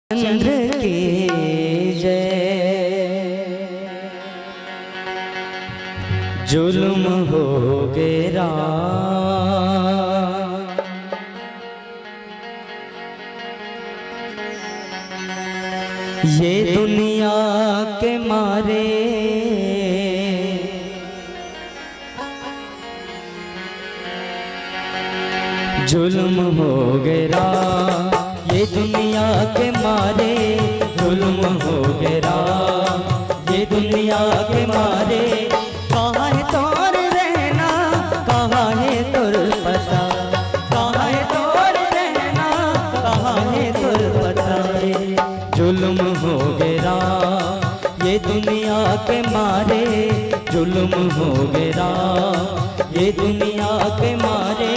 चंद्र की जय। जुल्म हो गेरा ये दुनिया के मारे, जुल्म हो गेरा ये दुनिया के मारे, जुल्म हो गेरा ये दुनिया के मारे। कहाँ है तोर रहना, कहाँ है तोर पता, कहाँ है तोर रहना, कहाँ है तोर पता रे। जुल्म हो गेरा ये दुनिया के मारे, जुल्म हो गेरा ये दुनिया के मारे।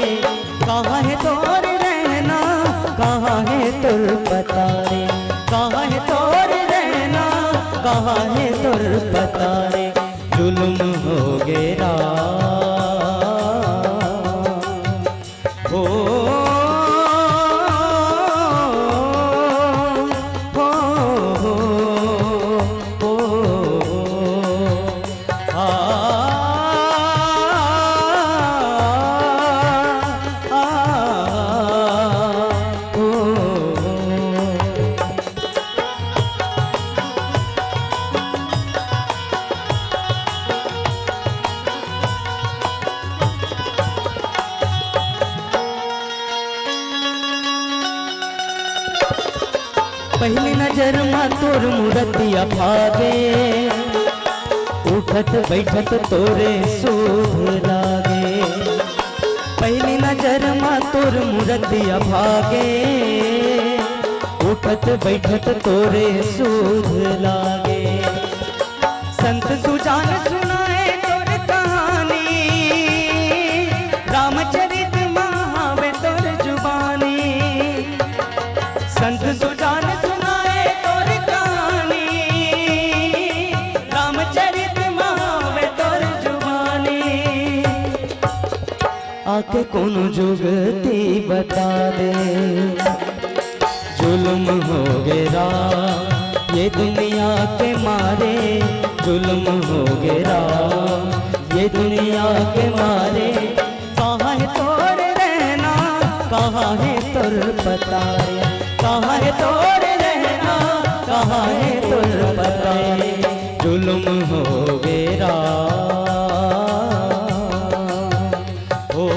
कहाँ है तोर रहना, कहाँ है तोर पता रे, कहाँ है तोर रहना, कहाँ है तोर पता रे। जुल्म हो गेरा हो पहली नजर में तोर मूर्तिया भागे, उठत बैठत तोरे सूध लागे। पहली नजर में तोर मूर्तिया भागे, उठत बैठत तोरे सूध लागे। संत सुजान सुनाए तोर कहानी, रामचरित महावे तोर जुबानी। संत सुजान सुनाए तोर कहानी, रामचरित महावे तोर जुबानी। आके कोनो जुगती बता दे, जुल्म हो गेरा ये दुनिया के मारे, जुल्म हो गेरा ये दुनिया के मारे। कहाँ है तोर रहना, कहाँ है तोर पता रे, कहाँ है तोर रहना, कहाँ है तोर पता रे। जुल्म हो गेरा हो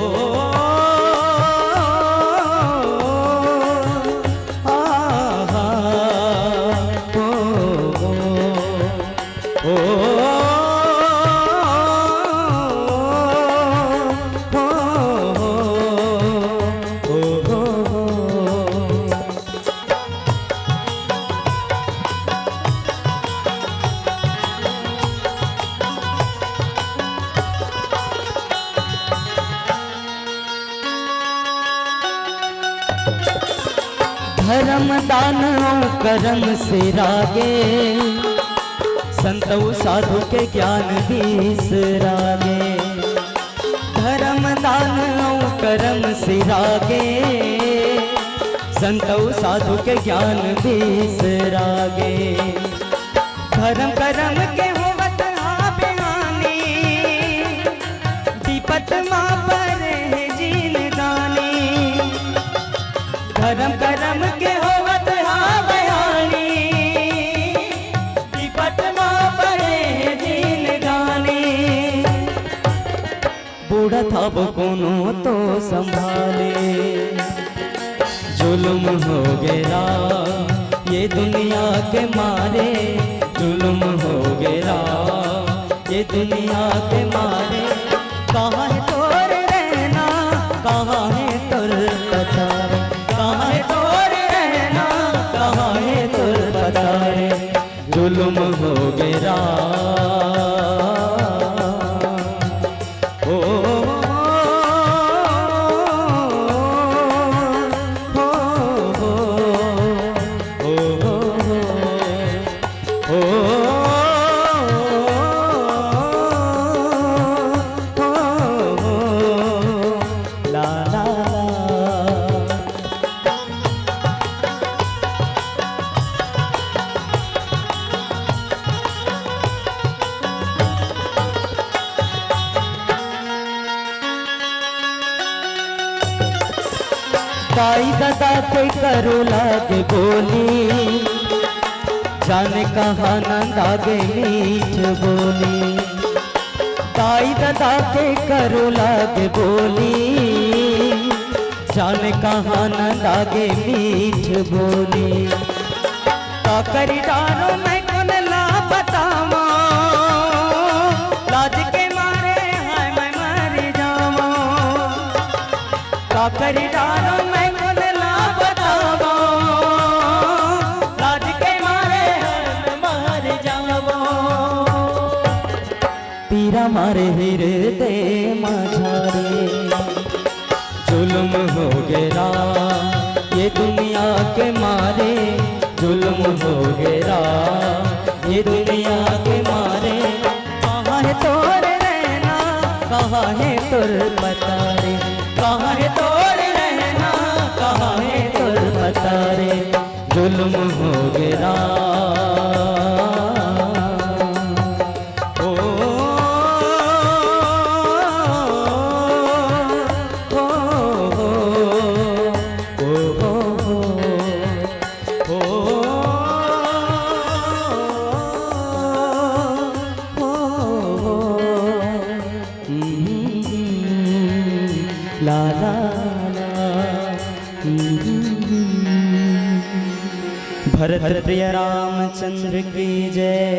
धर्म दान करम से रागे, संतौ साधु के ज्ञान बिसरागे। धर्म दान करम से रागे, संतौ साधु के ज्ञान बिसरागे। धर्म करम के होवत हा बेहानी, विपत माँ पर है जीन दानी। धर्म करम के होवत हा बयानी, विपत माँ परे जीन गानी। बूढ़ा था वो कोनो तो संभाले, जुल्म हो गेरा ये दुनिया के मारे, जुल्म हो गेरा ये दुनिया के मारे। कहाँ है तोर रहना, कहाँ है तोर पता रे, कहाँ है तोर रहना, कहाँ है तोर पता रे। जुल्म हो गेरा दाई दादा के करो लागे बोली, जाने कहाँ नंद आगे मीठ बोली। दाई दादा के करो लागे बोली, जाने कहाँ नंद आगे मीठ बोली। का करी डारो मैं कौन ला बतावा, लाज के मारे हाय मैं मर जावा। का करी डारो मैं कौन ला बतावा, लाज के मारे हाय मैं मर जावा। पीरा मारे हृदय माझारे, जुल्म हो गया ये दुनिया के मारे, जुल्म हो गया ये दुनिया के मारे। कहाँ है तोर रहना, कहाँ है तोर पता रे, कहाँ है तोर रहना, कहाँ है तोर पता रे। जुल्म हो गया ला ला ला। भरत प्रिय रामचंद्र की जय।